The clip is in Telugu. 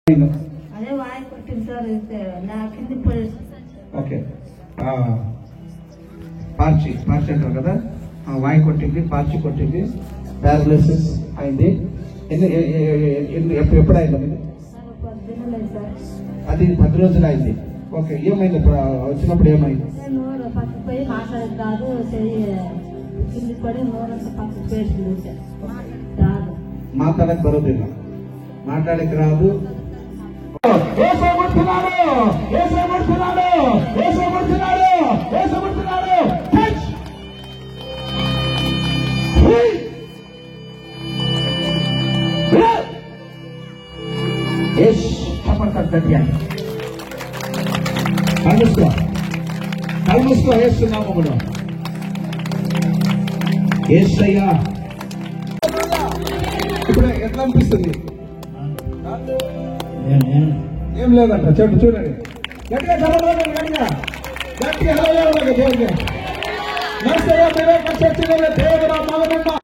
అదే వాయి కొట్టింది సార్, నా కింది పోలీసు. ఓకే, పార్చి అంటారు కదా, వాయి కొట్టింది, పార్చి కొట్టింది, ప్యారలైసిస్ అయింది. ఎప్పుడు అయింది? అది 10 రోజులు అయింది. ఓకే, ఏమైంది వచ్చినప్పుడు? ఏమైంది? నోరు పక్కకు పోయి మాట్లాడేది కాదు, కింది పడి నోరంతా పక్కకు పేర్చింది, మాట్లాడక బరోదిಲ್ಲ, మాట్లాడక రాదు. కలుసుకో వేస్తున్నాము. ఏసయ్యా ఇప్పుడు ఎట్లా అనిపిస్తుంది? ఏం లేదంట. చూడండి గట్టిగా చదవండి, గట్టిగా దేవుడికి నమస్తే. దేవుడు